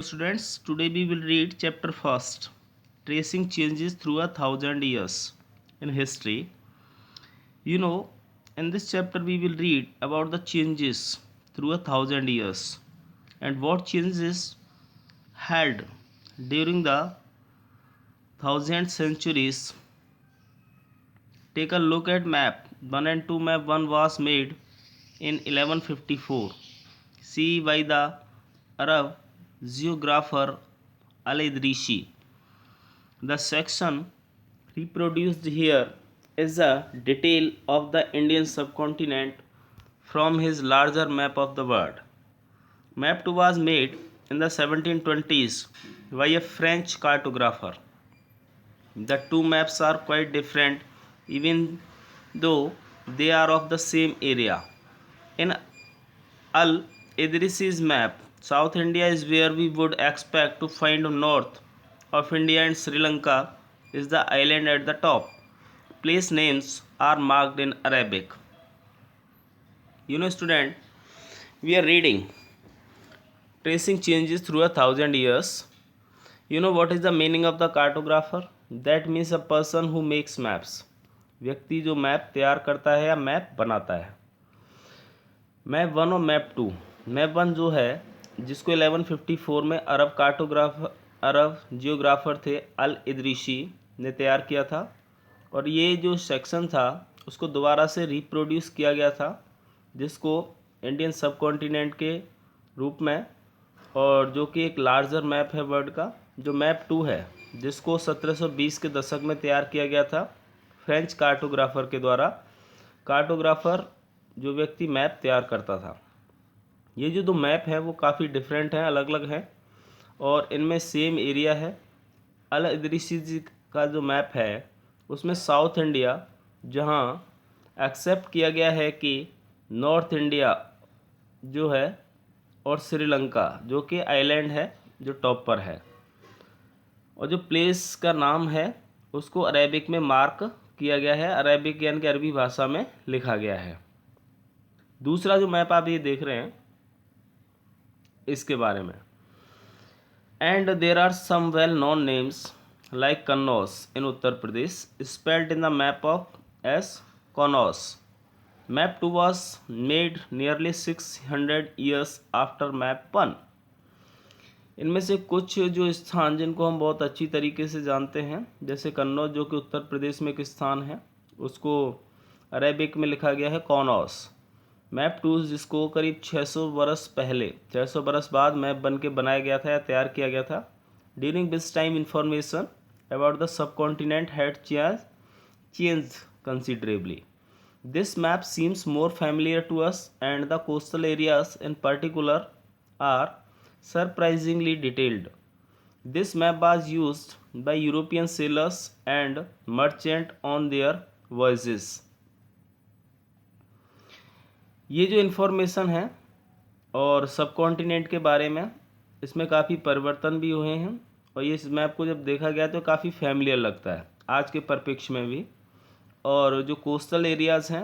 Students, today we will read chapter first, tracing changes through 1,000 years in history. In this chapter we will read about the changes through 1,000 years and what changes held during the thousand centuries. Take a look at map 1 and 2. Map 1 was made in 1154 CE by the Arab geographer Al-Idrisi. The section reproduced here is a detail of the Indian subcontinent from his larger map of the world. Map 2 was made in the 1720s by a French cartographer. The two maps are quite different even though they are of the same area. In Al Idrisi's map, South India is where we would expect to find north of India, and Sri Lanka is the island at the top. Place names are marked in Arabic. Student, we are reading tracing changes through 1,000 years. What is the meaning of the cartographer? That means a person who makes maps. व्यक्ति जो map तैयार करता है या map बनाता है. Map 1 और map 2. Map 1 जो है जिसको 1154 में अरब जियोग्राफर थे अल इदरीसी ने तैयार किया था, और ये जो सेक्शन था उसको दोबारा से रिप्रोड्यूस किया गया था, जिसको इंडियन सब कॉन्टिनेंट के रूप में, और जो कि एक लार्जर मैप है वर्ल्ड का. जो मैप 2 है जिसको 1720 के दशक में तैयार किया गया था फ्रेंच कार्टोग्राफर के द्वारा. कार्टोग्राफर जो व्यक्ति मैप तैयार करता था. ये जो दो मैप है वो काफ़ी डिफरेंट हैं, अलग अलग हैं, और इनमें सेम एरिया है. अल इदरीसी जी का जो मैप है उसमें साउथ इंडिया जहाँ एक्सेप्ट किया गया है कि नॉर्थ इंडिया जो है, और श्रीलंका जो कि आइलैंड है जो टॉप पर है, और जो प्लेस का नाम है उसको अरेबिक में मार्क किया गया है. अरेबिक यानी कि अरबी भाषा में लिखा गया है. दूसरा जो मैप आप ये देख रहे हैं इसके बारे में. And there are some well known names like Kannauj in Uttar Pradesh spelled in the map of as कॉनौस. Map 2 was made nearly 600 years after map 1. इनमें से कुछ जो स्थान जिनको हम बहुत अच्छी तरीके से जानते हैं, जैसे कन्नौज जो कि उत्तर प्रदेश में एक स्थान है, उसको अरेबिक में लिखा गया है कॉनौस. मैप 2 जिसको करीब 600 बरस बाद मैप बन के बनाया गया था या तैयार किया गया था. During this time information about the sub continent had changed considerably. This map seems more familiar to us, and the coastal areas in particular are surprisingly detailed. This map was used by European sailors and merchants on their voyages. ये जो information है और सब continent के बारे में, इसमें काफ़ी परिवर्तन भी हुए हैं, और ये इस मैप को जब देखा गया तो काफ़ी फैमिलियर लगता है आज के परिप्रेक्ष्य में भी. और जो कोस्टल एरियाज़ हैं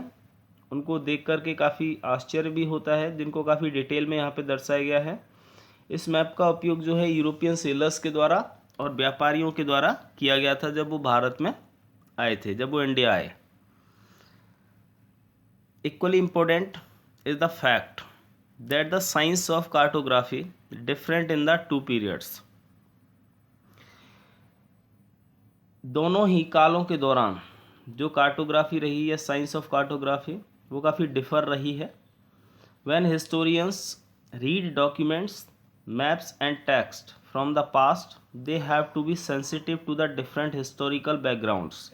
उनको देख कर के काफ़ी आश्चर्य भी होता है, जिनको काफ़ी डिटेल में यहाँ पे दर्शाया गया है. इस मैप का उपयोग जो है यूरोपियन सेलर्स के द्वारा और व्यापारियों के द्वारा किया गया था जब वो भारत में आए थे, जब वो इंडिया आए. Equally important is the fact that the science of cartography different in the two periods. दोनों ही कालों के दौरान जो कार्टोग्राफी रही है, साइंस ऑफ कार्टोग्राफी, वो काफ़ी डिफर रही है. When historians read documents, maps and text from the past, they have to be sensitive to the different historical backgrounds,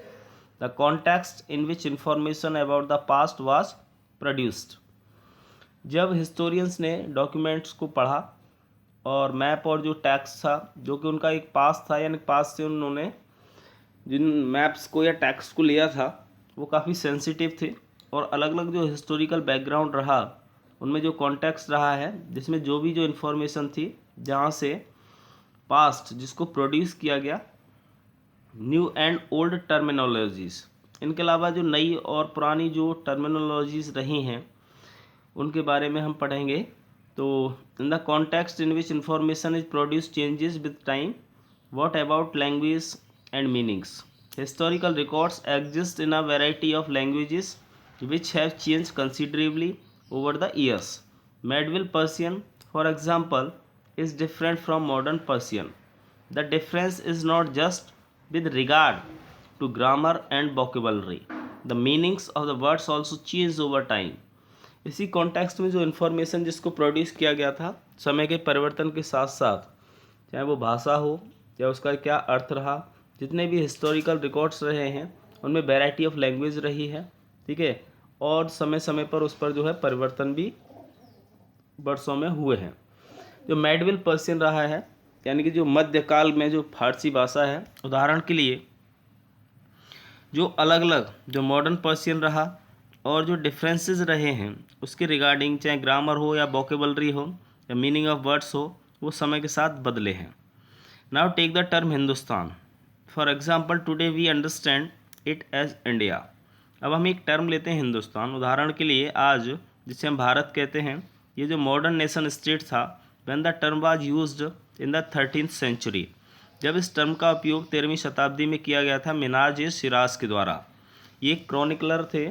the context in which information about the past was produced. जब historians ने documents को पढ़ा और map और जो text था जो कि उनका एक पास था, यानी पास से उन्होंने जिन मैप्स को या टेक्स्ट को लिया था वो काफ़ी सेंसिटिव थे, और अलग अलग जो हिस्टोरिकल बैकग्राउंड रहा उनमें जो कॉन्टेक्स्ट रहा है, जिसमें जो भी जो इन्फॉर्मेशन थी जहाँ से पास्ट जिसको प्रोड्यूस किया गया, न्यू एंड ओल्ड टर्मिनोलॉजीज़, इनके अलावा जो नई और पुरानी जो टर्मिनोलॉजीज़ रही हैं उनके बारे में हम पढ़ेंगे. तो in the context in which information is produce changes with time. What about language and meanings? Historical records exist in a variety of languages which have changed considerably over the years. Medieval Persian, for example, is different from modern Persian. The difference is not just with regard to grammar and vocabulary. The meanings of the words also change over time. इसी context में जो information जिसको produce किया गया था समय के परिवर्तन के साथ साथ, चाहे वो भाषा हो या उसका क्या अर्थ रहा, जितने भी हिस्टोरिकल रिकॉर्ड्स रहे हैं उनमें वैरायटी ऑफ लैंग्वेज रही है, ठीक है, और समय समय पर उस पर जो है परिवर्तन भी वर्षों में हुए हैं. जो मेडिवल पर्शियन रहा है, यानी कि जो मध्यकाल में जो फारसी भाषा है, उदाहरण के लिए जो अलग अलग जो मॉडर्न पर्शियन रहा और जो डिफरेंसेस रहे हैं उसके रिगार्डिंग, चाहे ग्रामर हो या वोकेबलरी हो या मीनिंग ऑफ वर्ड्स हो, वो समय के साथ बदले हैं. Now take the term Hindustan. For example, today we understand it as India. अब हम एक टर्म लेते हैं हिंदुस्तान, उदाहरण के लिए आज जिसे हम भारत कहते हैं, ये जो मॉडर्न नेशन स्टेट था, when the term was used in the 13th century, जब इस टर्म का उपयोग 13वीं शताब्दी में किया गया था मिनाज सिराज के द्वारा. ये क्रॉनिकलर थे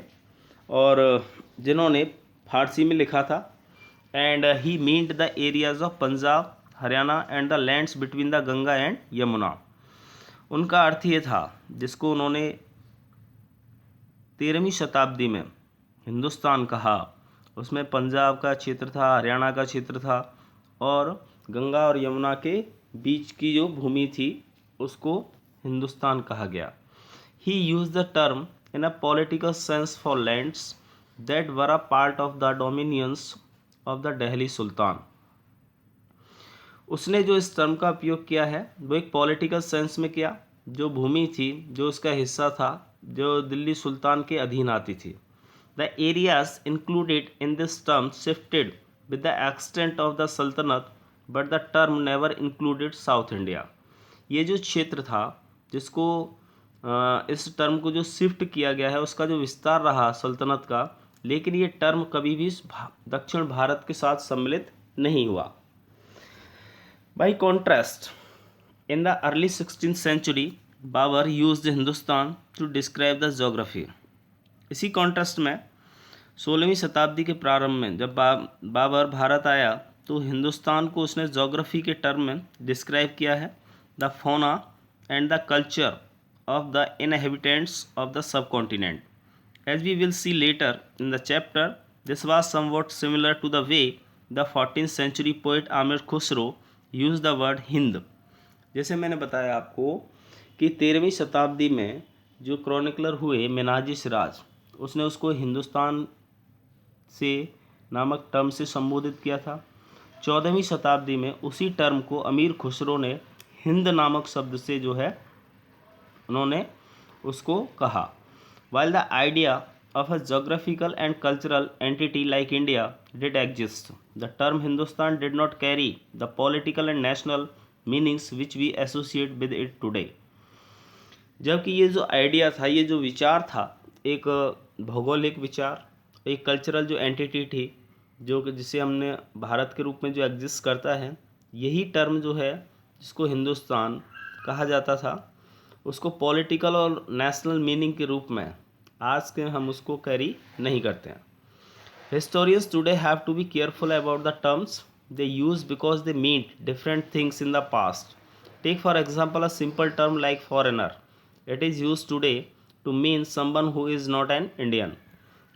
और जिन्होंने फारसी में लिखा था. And he meant the areas of Punjab, Haryana and the lands between the Ganga and Yamuna. उनका अर्थ ये था, जिसको उन्होंने 13वीं शताब्दी में हिंदुस्तान कहा, उसमें पंजाब का क्षेत्र था, हरियाणा का क्षेत्र था और गंगा और यमुना के बीच की जो भूमि थी उसको हिंदुस्तान कहा गया. He use the term in a political sense for lands that were a part of the dominions of the Delhi sultan. उसने जो इस टर्म का उपयोग किया है वो एक पॉलिटिकल सेंस में किया, जो भूमि थी, जो उसका हिस्सा था, जो दिल्ली सुल्तान के अधीन आती थी. The areas included in this term shifted with the extent of the sultanate, but the term never included south India. ये जो क्षेत्र था जिसको इस टर्म को जो शिफ्ट किया गया है उसका जो विस्तार रहा सल्तनत का, लेकिन ये टर्म कभी भी दक्षिण भारत के साथ सम्मिलित नहीं हुआ. By contrast, in the early 16th century, Babur used Hindustan to describe the geography. इसी कॉन्ट्रास्ट में 16वीं शताब्दी के प्रारंभ में जब बाबर भारत आया तो हिंदुस्तान को उसने जोग्राफी के टर्म में डिस्क्राइब किया है. The fauna and the culture of the inhabitants of the subcontinent. As we will see later in the chapter, this was somewhat similar to the way the 14th century poet Amir Khusro use the word Hind. जैसे मैंने बताया आपको कि 13वीं शताब्दी में जो chronicler हुए मिनाज सिराज, उसने उसको हिंदुस्तान से नामक टर्म से संबोधित किया था. 14वीं शताब्दी में उसी टर्म को अमीर खुसरो ने हिंद नामक शब्द से जो है उन्होंने उसको कहा. While the idea of a geographical and cultural entity like India did exist, the term Hindustan did not carry the political and national meanings which we associate with it today. जबकि ये जो आइडिया था, ये जो विचार था, एक भौगोलिक विचार, एक कल्चरल जो एंटिटी थी, जो कि जिसे हमने भारत के रूप में जो एग्जिस्ट करता है, यही टर्म जो है जिसको हिंदुस्तान कहा जाता था, उसको पॉलिटिकल और नेशनल मीनिंग के रूप में आज के हम उसको कैरी नहीं करते हैं. Historians today have to be careful about the terms they use because they mean different things in the past. Take for example a simple term like foreigner. It is use today to mean someone who is not an Indian.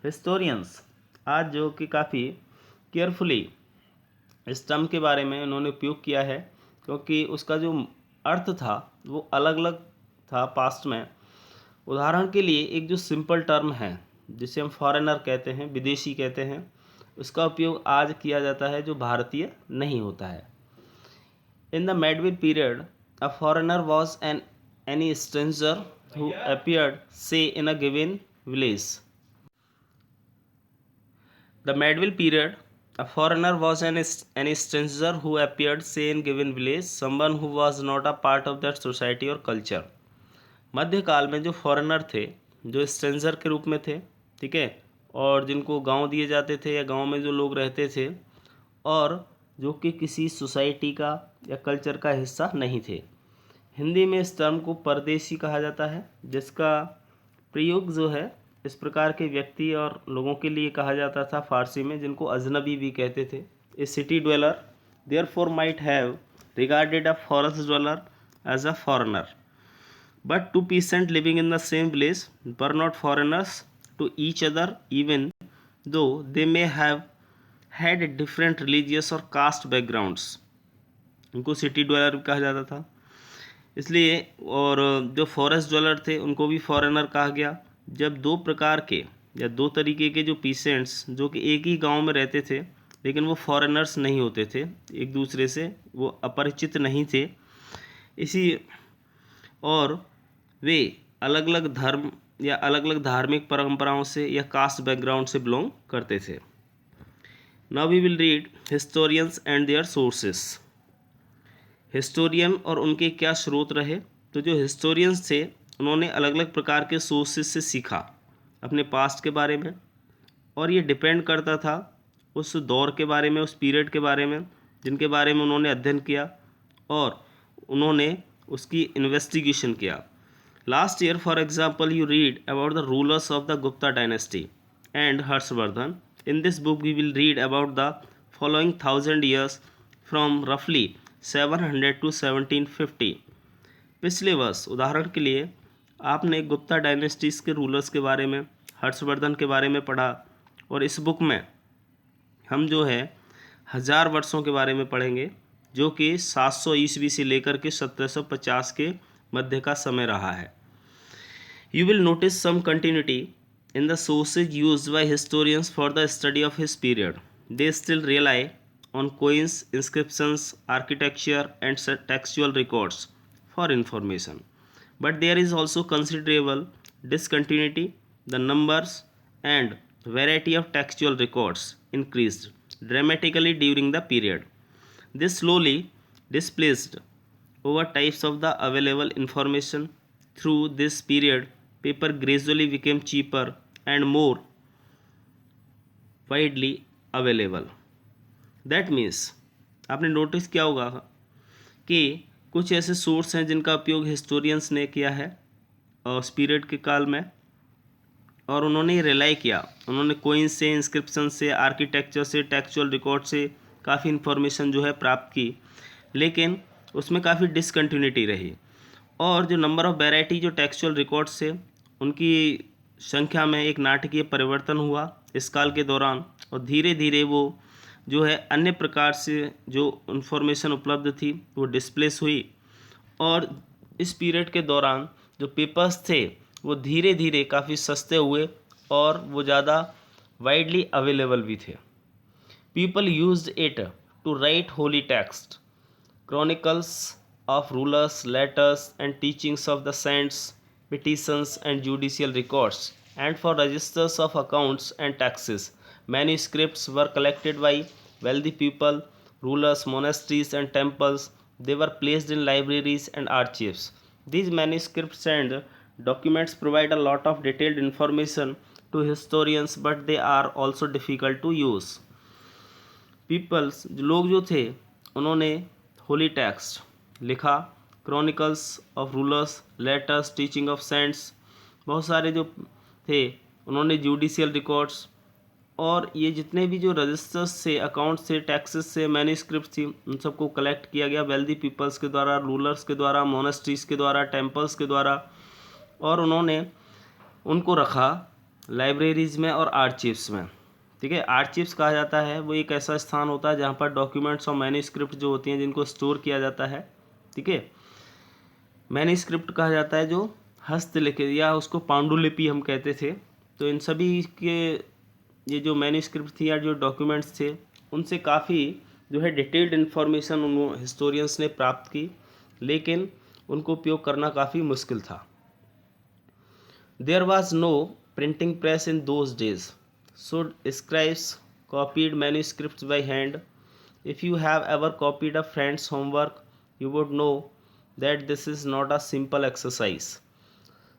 Historians आज जो कि काफ़ी carefully इस term के बारे में उन्होंने उपयोग किया है, क्योंकि उसका जो अर्थ था वो अलग अलग था पास्ट में. उदाहरण के लिए एक जो सिंपल टर्म है जिसे हम फॉरेनर कहते हैं, विदेशी कहते हैं, उसका उपयोग आज किया जाता है जो भारतीय नहीं होता है. In the medieval period a foreigner was any stranger who appeared say in a given village. The medieval period a foreigner was any stranger who appeared say in given village, someone who was not a part of that society or culture. मध्यकाल में जो foreigner थे, जो stranger के रूप में थे, ठीक है, और जिनको गांव दिए जाते थे या गांव में जो लोग रहते थे, और जो कि किसी सोसाइटी का या कल्चर का हिस्सा नहीं थे। हिंदी में इस टर्म को परदेशी कहा जाता है, जिसका प्रयोग जो है इस प्रकार के व्यक्ति और लोगों के लिए कहा जाता था फारसी में, जिनको अजनबी भी कहते थे। A city dweller therefore might have regarded a forest dweller as a foreigner, but two peasants living in the same village were not foreigners to each other, even though they may have had different religious or caste backgrounds. उनको city dweller कहा जाता था इसलिए, और जो forest dweller थे उनको भी फॉरेनर कहा गया। जब दो प्रकार के या दो तरीके के जो पीसेंट्स जो कि एक ही गांव में रहते थे, लेकिन वो फॉरेनर्स नहीं होते थे, एक दूसरे से वो अपरिचित नहीं थे, इसी और वे अलग अलग धर्म या अलग अलग धार्मिक परंपराओं से या कास्ट बैकग्राउंड से बिलोंग करते थे। Now we will read historians and their sources. Historian और उनके क्या स्रोत रहे। तो जो हिस्टोरियंस थे उन्होंने अलग अलग प्रकार के सोर्सेस से सीखा अपने पास्ट के बारे में, और ये डिपेंड करता था उस दौर के बारे में, उस पीरियड के बारे में जिनके बारे में उन्होंने अध्ययन किया और उन्होंने उसकी इन्वेस्टिगेशन किया। Last year, for example, you read about the rulers of the Gupta dynasty and Harshvardhan. In this book, we will read about the following 1000 years from roughly 700 to 1750. पिछले वर्ष उदाहरण के लिए आपने गुप्ता डायनेस्टीज के रूलर्स के बारे में, हर्षवर्धन के बारे में पढ़ा, और इस बुक में हम जो है 1000 वर्षों के बारे में पढ़ेंगे, जो कि 700 ईस्वी से लेकर के 1750 के मध्य का समय रहा है। You will notice some continuity in the sources used by historians for the study of his period. They still rely on coins, inscriptions, architecture, and textual records for information. But there is also considerable discontinuity. The numbers and variety of textual records increased dramatically during the period. This slowly displaced over types of the available information. Through this period, paper gradually became cheaper and more widely available. That means आपने notice किया होगा कि कुछ ऐसे source हैं जिनका उपयोग historians ने किया है उस पीरियड के काल में, और उन्होंने रिलाई किया, उन्होंने कोइंस से, इंस्क्रिप्शन से, आर्किटेक्चर से, टेक्सचुअल रिकॉर्ड से काफ़ी इन्फॉर्मेशन जो है प्राप्त की, लेकिन उसमें काफ़ी डिसकंटिन्यूटी रही, और जो नंबर ऑफ़ वैरायटी जो टेक्सचुअल रिकॉर्ड्स से उनकी संख्या में एक नाटकीय परिवर्तन हुआ इस काल के दौरान, और धीरे धीरे वो जो है अन्य प्रकार से जो इन्फॉर्मेशन उपलब्ध थी वो डिस्प्लेस हुई, और इस पीरियड के दौरान जो पेपर्स थे वो धीरे धीरे काफ़ी सस्ते हुए और वो ज़्यादा वाइडली अवेलेबल भी थे। People used it to write holy text, chronicles of rulers, letters and teachings of the saints, petitions and judicial records, and for registers of accounts and taxes. Manuscripts were collected by wealthy people, rulers, monasteries and temples. They were placed in libraries and archives. These manuscripts and documents provide a lot of detailed information to historians, but they are also difficult to use. Peoples लोग जो थे उन्होंने holy text लिखा, chronicles of rulers, letters, teaching of saints, बहुत सारे जो थे उन्होंने जुडिशियल रिकॉर्ड्स, और ये जितने भी जो रजिस्टर्स से, अकाउंट्स से, टैक्सेस से, मैन्यूस्क्रिप्ट थी, उन सबको कलेक्ट किया गया वेल्दी पीपल्स के द्वारा, रूलर्स के द्वारा, मोनेस्ट्रीज के द्वारा, टेम्पल्स के द्वारा, और उन्होंने उनको रखा लाइब्रेरीज़ में और आर्चीव्स में। ठीक है, आर्चीव्स कहा जाता है वो एक ऐसा स्थान होता है जहाँ पर डॉक्यूमेंट्स और मैन्यूस्क्रिप्ट जो होती हैं जिनको स्टोर किया जाता है। ठीक है, मैन्यूस्क्रिप्ट कहा जाता है जो हस्तलिखित, या उसको पांडुलिपि हम कहते थे। तो इन सभी के ये जो मैन्यूस्क्रिप्ट थी या जो डॉक्यूमेंट्स थे उनसे काफ़ी जो है डिटेल्ड इन्फॉर्मेशन उन हिस्टोरियंस ने प्राप्त की, लेकिन उनको उपयोग करना काफ़ी मुश्किल था। There was no printing press in those days, so scribes copied manuscripts by hand. If you have ever copied a friend's homework, you would know that this is not a simple exercise.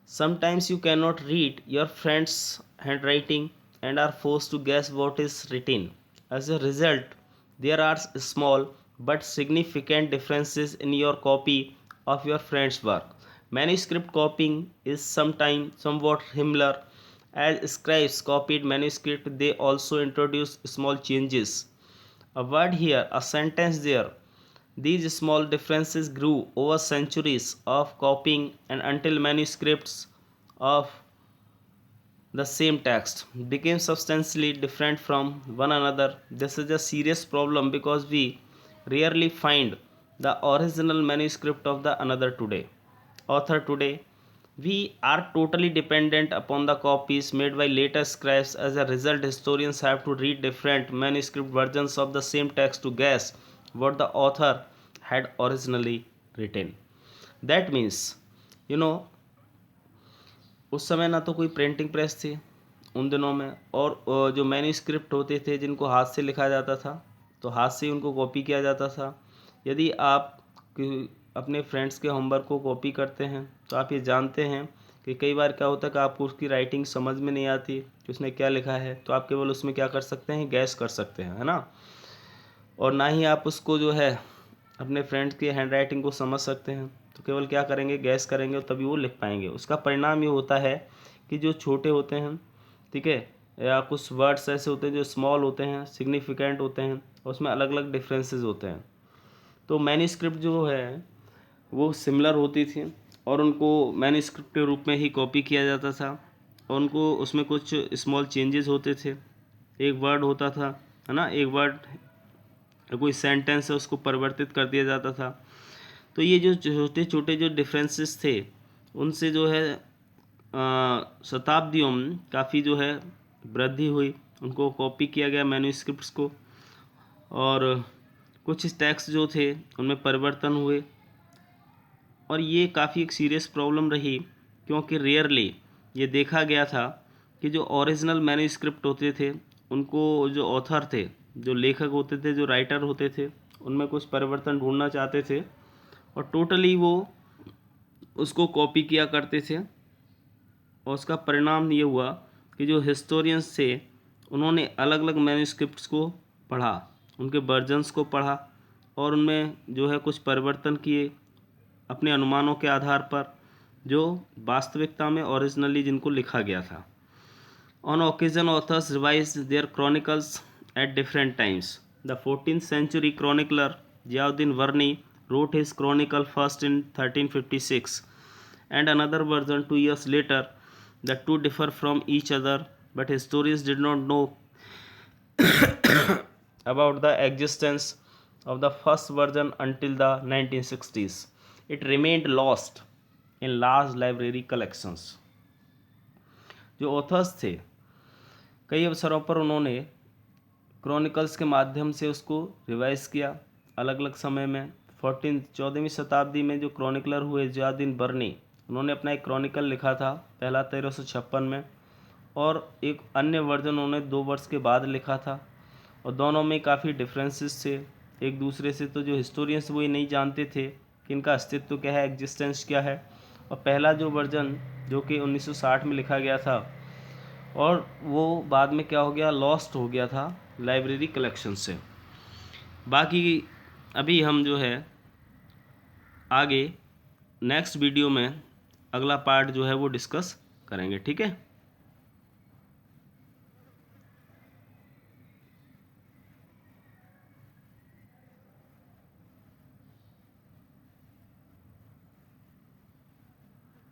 Sometimes you cannot read your friend's handwriting and are forced to guess what is written. As a result, there are small but significant differences in your copy of your friend's work. Manuscript copying is sometimes somewhat similar. As scribes copied manuscript, they also introduced small changes. A word here, a sentence there. These small differences grew over centuries of copying and until manuscripts of the same text became substantially different from one another. This is a serious problem because we rarely find the original manuscript of the another today. Author today. We are totally dependent upon the copies made by later scribes. As a result, historians have to read different manuscript versions of the same text to guess what the author had originally written. That means, you know, उस समय ना तो कोई printing press थी उन दिनों में, और जो मैन्यूस्क्रिप्ट होते थे जिनको हाथ से लिखा जाता था तो हाथ से ही उनको कॉपी किया जाता था। यदि आप अपने फ्रेंड्स के होमवर्क को कॉपी करते हैं तो आप ये जानते हैं कि कई बार क्या होता है कि आपको उसकी राइटिंग समझ में नहीं आती कि उसने क्या लिखा है, तो आप केवल उसमें क्या कर सकते हैं, गैस कर सकते हैं, है ना। और ना ही आप उसको जो है अपने फ्रेंड्स की हैंड राइटिंग को समझ सकते हैं, तो केवल क्या करेंगे, गैस करेंगे और तभी वो लिख पाएंगे। उसका परिणाम ये होता है कि जो छोटे होते हैं, ठीक है, या कुछ वर्ड्स ऐसे होते हैं जो स्मॉल होते हैं, सिग्निफिकेंट होते हैं, और उसमें अलग अलग डिफरेंसेस होते हैं। तो मैन्यूस्क्रिप्ट जो है वो सिमिलर होती थी और उनको मैन्यूस्क्रिप्ट के रूप में ही कॉपी किया जाता था और उनको उसमें कुछ स्मॉल चेंजेस होते थे। एक वर्ड होता था, है ना, एक वर्ड कोई सेंटेंस है उसको परिवर्तित कर दिया जाता था। तो ये जो छोटे छोटे जो डिफरेंसेस थे उनसे जो है शताब्दियों में काफ़ी जो है वृद्धि हुई, उनको कॉपी किया गया मैन्यूस्क्रिप्ट्स को, और कुछ टेक्स्ट जो थे उनमें परिवर्तन हुए। और ये काफ़ी एक सीरियस प्रॉब्लम रही क्योंकि रेयरली ये देखा गया था कि जो ओरिजिनल मैन्यूस्क्रिप्ट होते थे उनको जो ऑथर थे, जो लेखक होते थे, जो राइटर होते थे, उनमें कुछ परिवर्तन ढूंढना चाहते थे और टोटली वो उसको कॉपी किया करते थे। और उसका परिणाम ये हुआ कि जो हिस्टोरियंस थे उन्होंने अलग अलग मैन्यूस्क्रिप्ट्स को पढ़ा, उनके वर्जन्स को पढ़ा और उनमें जो है कुछ परिवर्तन किए अपने अनुमानों के आधार पर, जो वास्तविकता में ओरिजिनली जिनको लिखा गया था। On occasion authors revise their chronicles at different times. The 14th century chronicler Ziauddin Varni wrote his chronicle first in 1356 and another version 2 years later. The two differ from each other, but historians did not know about the existence of the first version until the 1960s. It remained lost in large library collections. जो authors थे कई अवसरों पर उन्होंने chronicles के माध्यम से उसको रिवाइज किया अलग अलग समय में। 14वीं शताब्दी में जो क्रॉनिकलर हुए ज़ियाउद्दीन बर्नी, उन्होंने अपना एक क्रॉनिकल लिखा था, पहला 1356 में, और एक अन्य वर्जन उन्होंने 2 वर्ष के बाद लिखा था, और दोनों में काफ़ी डिफरेंसेस थे एक दूसरे से। तो जो हिस्टोरियंस वो ये नहीं जानते थे कि इनका अस्तित्व क्या है, एग्जिस्टेंस क्या है। और पहला जो वर्जन जो कि 1960 में लिखा गया था और वो बाद में क्या हो गया, लॉस्ट हो गया था लाइब्रेरी कलेक्शन से। बाकी अभी हम जो है आगे नेक्स्ट वीडियो में अगला पार्ट जो है वो डिस्कस करेंगे, ठीक है।